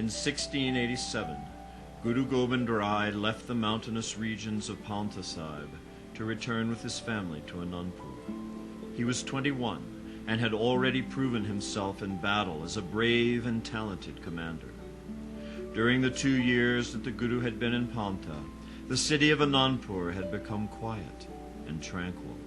In 1687, Guru Gobind Rai left the mountainous regions of Panj Sahib to return with his family to Anandpur. He was 21 and had already proven himself in battle as a brave and talented commander. During the 2 years that the Guru had been in Panta, the city of Anandpur had become quiet and tranquil.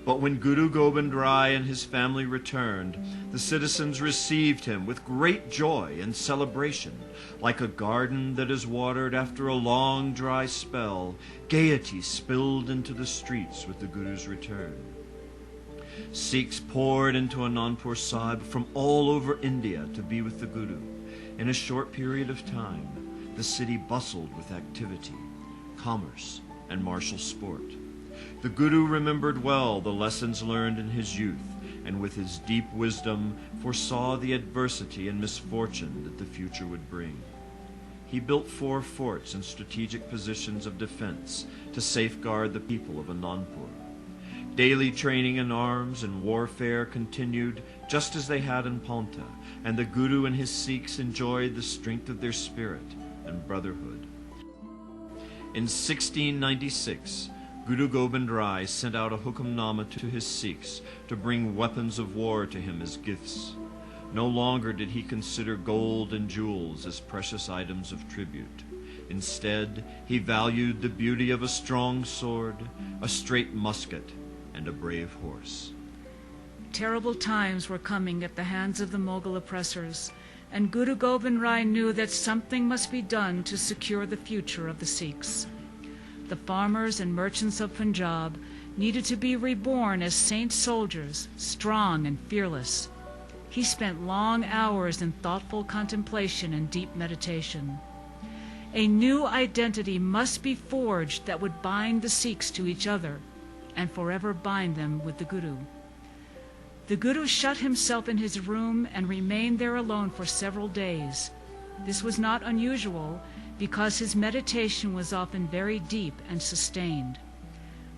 But when Guru Gobind Rai and his family returned, the citizens received him with great joy and celebration. Like a garden that is watered after a long dry spell, gaiety spilled into the streets with the Guru's return. Sikhs poured into Anandpur Sahib from all over India to be with the Guru. In a short period of time, the city bustled with activity, commerce, and martial sport. The Guru remembered well the lessons learned in his youth, and with his deep wisdom foresaw the adversity and misfortune that the future would bring. He built 4 forts and strategic positions of defense to safeguard the people of Anandpur. Daily training in arms and warfare continued just as they had in Panta, and the Guru and his Sikhs enjoyed the strength of their spirit and brotherhood. In 1696, Guru Gobind Rai sent out a hukamnama to his Sikhs to bring weapons of war to him as gifts. No longer did he consider gold and jewels as precious items of tribute. Instead, he valued the beauty of a strong sword, a straight musket, and a brave horse. Terrible times were coming at the hands of the Mughal oppressors, and Guru Gobind Rai knew that something must be done to secure the future of the Sikhs. The farmers and merchants of Punjab needed to be reborn as saint soldiers, strong and fearless. He spent long hours in thoughtful contemplation and deep meditation. A new identity must be forged that would bind the Sikhs to each other and forever bind them with the Guru. The Guru shut himself in his room and remained there alone for several days. This was not unusual, because his meditation was often very deep and sustained.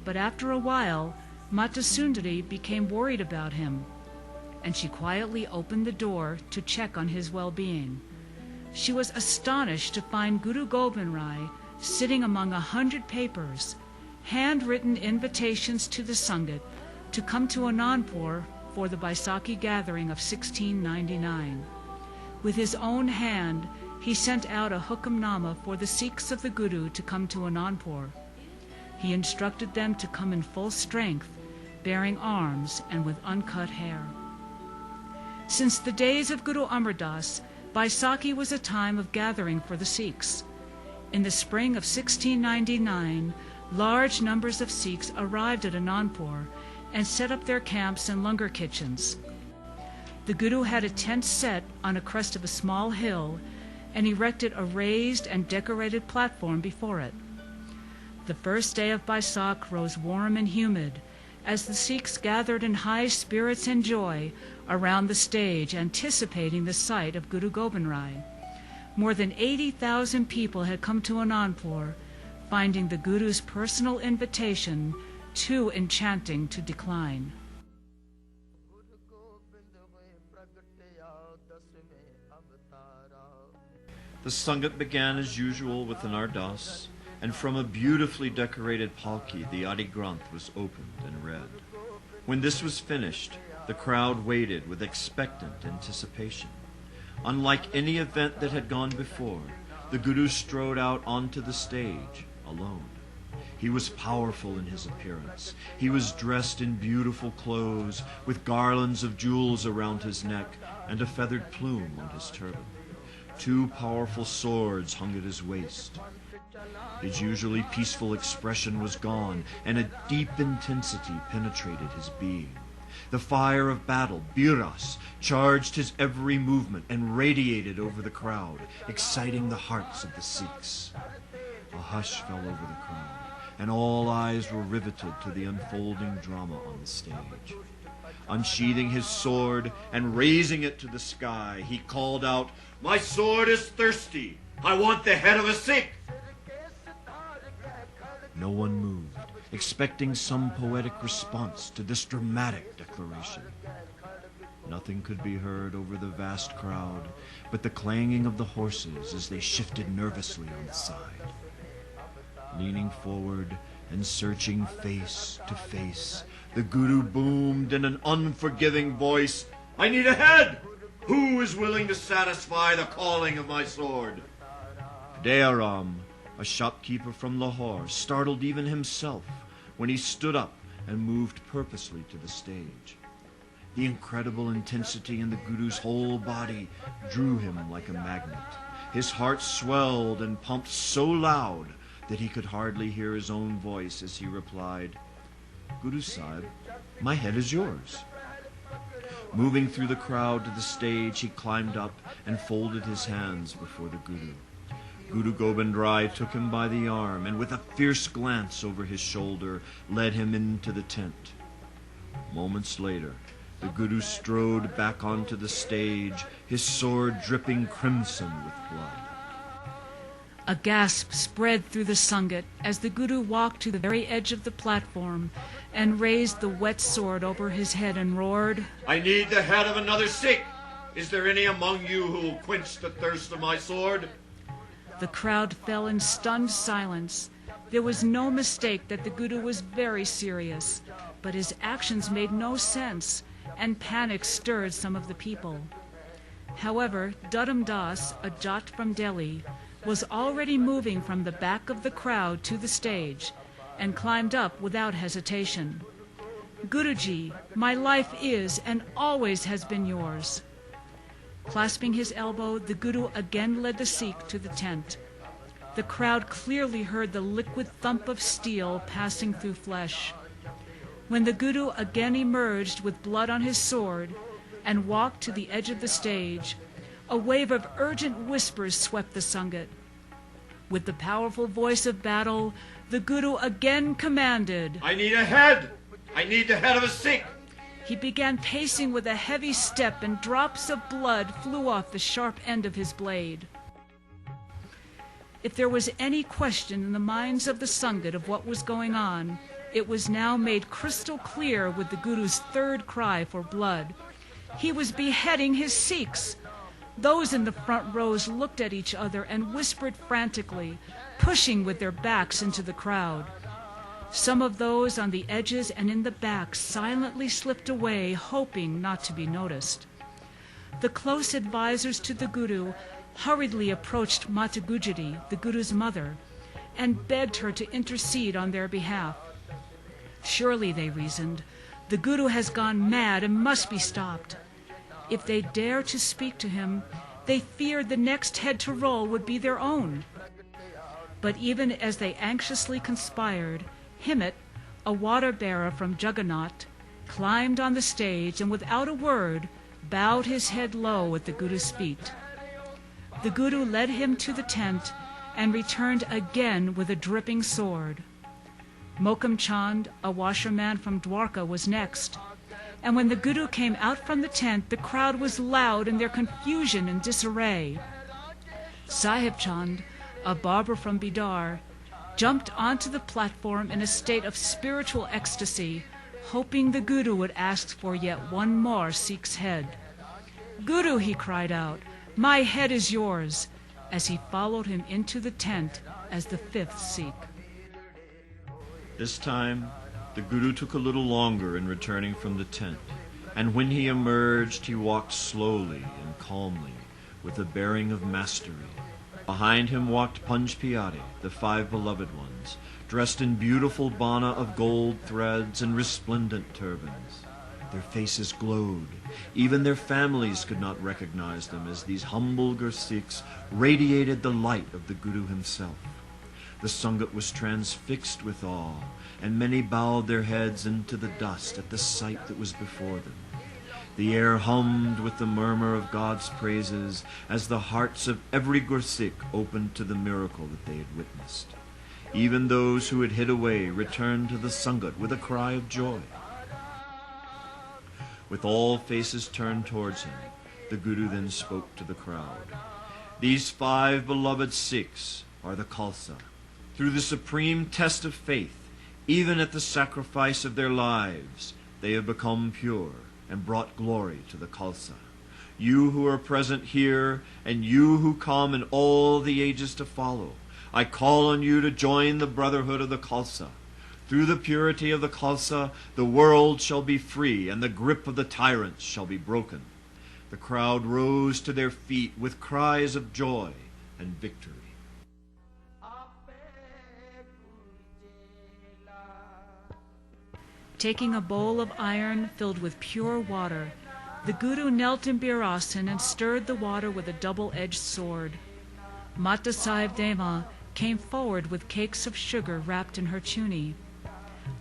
But after a while, Mata Sundari became worried about him, and she quietly opened the door to check on his well-being. She was astonished to find Guru Gobind Rai sitting among 100 papers, handwritten invitations to the Sangat to come to Anandpur for the Baisakhi gathering of 1699. With his own hand, he sent out a hukamnama for the Sikhs of the Guru to come to Anandpur. He instructed them to come in full strength, bearing arms and with uncut hair. Since the days of Guru Amar Das, Baisakhi was a time of gathering for the Sikhs. In the spring of 1699, large numbers of Sikhs arrived at Anandpur and set up their camps and langar kitchens. The Guru had a tent set on a crest of a small hill and erected a raised and decorated platform before it. The first day of Baisakh rose warm and humid as the Sikhs gathered in high spirits and joy around the stage, anticipating the sight of Guru Gobind Rai. More than 80,000 people had come to Anandpur, finding the Guru's personal invitation too enchanting to decline. The Sangat began as usual with an ardas, and from a beautifully decorated palki the Adi Granth was opened and read. When this was finished, the crowd waited with expectant anticipation. Unlike any event that had gone before, the Guru strode out onto the stage alone. He was powerful in his appearance. He was dressed in beautiful clothes, with garlands of jewels around his neck and a feathered plume on his turban. 2 powerful swords hung at his waist. His usually peaceful expression was gone, and a deep intensity penetrated his being. The fire of battle, Biras, charged his every movement and radiated over the crowd, exciting the hearts of the Sikhs. A hush fell over the crowd, and all eyes were riveted to the unfolding drama on the stage. Unsheathing his sword and raising it to the sky, he called out, "My sword is thirsty! I want the head of a Sikh!" No one moved, expecting some poetic response to this dramatic declaration. Nothing could be heard over the vast crowd but the clanging of the horses as they shifted nervously on the side. Leaning forward and searching face to face, the Guru boomed in an unforgiving voice, "I need a head! Who is willing to satisfy the calling of my sword?" Dayaram, a shopkeeper from Lahore, startled even himself when he stood up and moved purposely to the stage. The incredible intensity in the Guru's whole body drew him like a magnet. His heart swelled and pumped so loud that he could hardly hear his own voice as he replied, "Guru Sahib, my head is yours." Moving through the crowd to the stage, he climbed up and folded his hands before the Guru. Guru Gobind Rai took him by the arm and with a fierce glance over his shoulder led him into the tent. Moments later, the Guru strode back onto the stage, his sword dripping crimson with blood. A gasp spread through the Sangat as the Guru walked to the very edge of the platform and raised the wet sword over his head and roared, "I need the head of another Sikh. Is there any among you who will quench the thirst of my sword?" The crowd fell in stunned silence. There was no mistake that the Guru was very serious, but his actions made no sense, and panic stirred some of the people. However, Dudam Das, a Jat from Delhi, was already moving from the back of the crowd to the stage and climbed up without hesitation. "Guruji, my life is and always has been yours." Clasping his elbow, the Guru again led the Sikh to the tent. The crowd clearly heard the liquid thump of steel passing through flesh. When the Guru again emerged with blood on his sword and walked to the edge of the stage, a wave of urgent whispers swept the Sangat. With the powerful voice of battle, the Guru again commanded, "I need a head! I need the head of a Sikh!" He began pacing with a heavy step, and drops of blood flew off the sharp end of his blade. If there was any question in the minds of the Sangat of what was going on, it was now made crystal clear with the Guru's third cry for blood. He was beheading his Sikhs. Those in the front rows looked at each other and whispered frantically, pushing with their backs into the crowd. Some of those on the edges and in the back silently slipped away, hoping not to be noticed. The close advisors to the Guru hurriedly approached Mata Gujari, the Guru's mother, and begged her to intercede on their behalf. Surely, they reasoned, the Guru has gone mad and must be stopped. If they dared to speak to him, they feared the next head to roll would be their own. But even as they anxiously conspired, Himmat, a water-bearer from Jagannath, climbed on the stage and without a word bowed his head low at the Guru's feet. The Guru led him to the tent and returned again with a dripping sword. Mokam Chand, a washerman from Dwarka, was next, and when the Guru came out from the tent, the crowd was loud in their confusion and disarray. Sahib Chand, a barber from Bidar, jumped onto the platform in a state of spiritual ecstasy, hoping the Guru would ask for yet one more Sikh's head. "Guru," he cried out, "my head is yours," as he followed him into the tent as the fifth Sikh. This time, the Guru took a little longer in returning from the tent, and when he emerged, he walked slowly and calmly, with a bearing of mastery. Behind him walked Panj Pyare, the 5 beloved ones, dressed in beautiful bana of gold threads and resplendent turbans. Their faces glowed. Even their families could not recognize them, as these humble Gursikhs radiated the light of the Guru himself. The Sangat was transfixed with awe, and many bowed their heads into the dust at the sight that was before them. The air hummed with the murmur of God's praises as the hearts of every Gursikh opened to the miracle that they had witnessed. Even those who had hid away returned to the Sangat with a cry of joy. With all faces turned towards him, the Guru then spoke to the crowd. "These 5 beloved Sikhs are the Khalsa. Through the supreme test of faith, even at the sacrifice of their lives, they have become pure and brought glory to the Khalsa. You who are present here, and you who come in all the ages to follow, I call on you to join the brotherhood of the Khalsa. Through the purity of the Khalsa, the world shall be free, and the grip of the tyrants shall be broken. The crowd rose to their feet with cries of joy and victory. Taking a bowl of iron filled with pure water, the Guru knelt in Birasan and stirred the water with a double-edged sword. Mata Sahib Deva came forward with cakes of sugar wrapped in her chuni.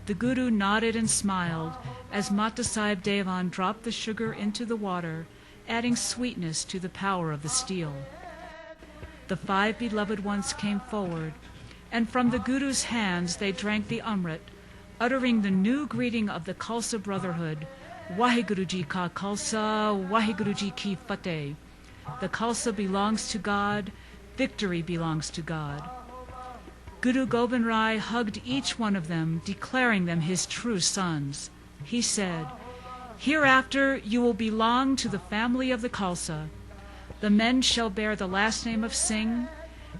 The Guru nodded and smiled as Mata Sahib Devan dropped the sugar into the water, adding sweetness to the power of the steel. The 5 beloved ones came forward, and from the Guru's hands they drank the Amrit, uttering the new greeting of the Khalsa brotherhood, Waheguru Ji Ka Khalsa, Waheguru Ji Ki Fateh. The Khalsa belongs to God, victory belongs to God. Guru Gobind Rai hugged each one of them, declaring them his true sons. He said, "Hereafter you will belong to the family of the Khalsa. The men shall bear the last name of Singh,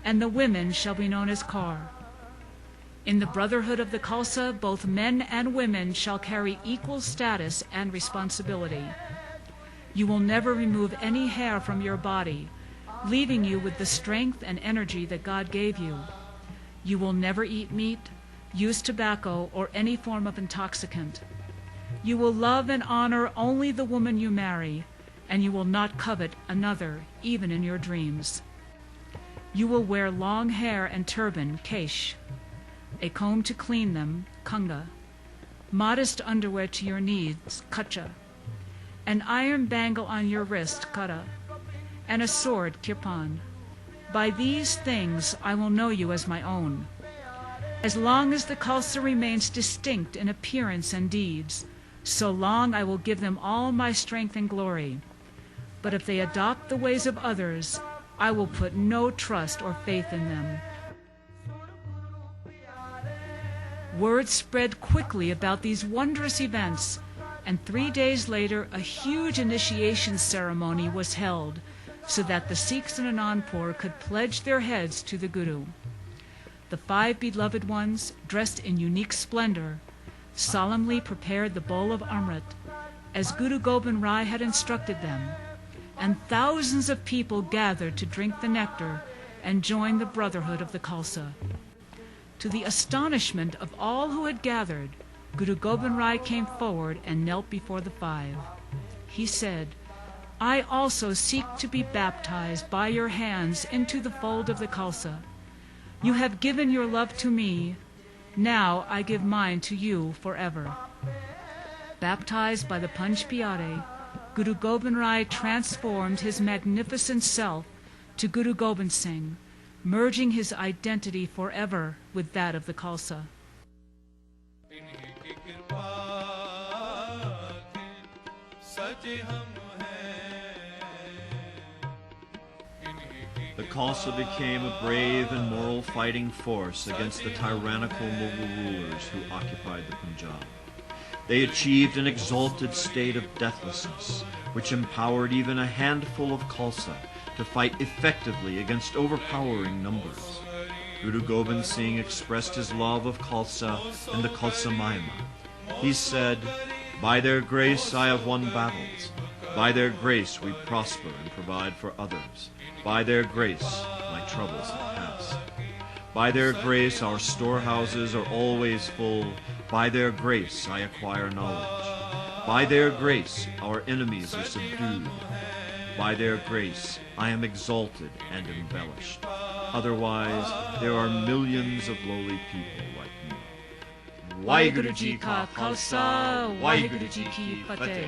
and the women shall be known as Kaur. In the brotherhood of the Khalsa, both men and women shall carry equal status and responsibility. You will never remove any hair from your body, leaving you with the strength and energy that God gave you. You will never eat meat, use tobacco, or any form of intoxicant. You will love and honor only the woman you marry, and you will not covet another, even in your dreams. You will wear long hair and turban, kesh, a comb to clean them, kanga, modest underwear to your knees, kacha, an iron bangle on your wrist, kara, and a sword, kirpan. By these things I will know you as my own. As long as the Khalsa remains distinct in appearance and deeds, so long I will give them all my strength and glory. But if they adopt the ways of others, I will put no trust or faith in them." Word spread quickly about these wondrous events, and 3 days later a huge initiation ceremony was held, so that the Sikhs in Anandpur could pledge their heads to the Guru. The 5 beloved ones, dressed in unique splendor, solemnly prepared the bowl of Amrit, as Guru Gobind Rai had instructed them, and thousands of people gathered to drink the nectar and join the brotherhood of the Khalsa. To the astonishment of all who had gathered, Guru Gobind Rai came forward and knelt before the 5. He said, "I also seek to be baptized by your hands into the fold of the Khalsa. You have given your love to me, now I give mine to you forever." Baptized by the Panj Pyare, Guru Gobind Rai transformed his magnificent self to Guru Gobind Singh, merging his identity forever with that of the Khalsa. The Khalsa became a brave and moral fighting force against the tyrannical Mughal rulers who occupied the Punjab. They achieved an exalted state of deathlessness, which empowered even a handful of Khalsa to fight effectively against overpowering numbers. Guru Gobind Singh expressed his love of Khalsa in the Khalsa Mahima. He said, "By their grace I have won battles. By their grace we prosper and provide for others. By their grace my troubles have passed. By their grace our storehouses are always full. By their grace I acquire knowledge. By their grace our enemies are subdued. By their grace I am exalted and embellished. Otherwise there are millions of lowly people like me." Waheguru Ji Ka Khalsa, Waheguru Ji Ki Fateh.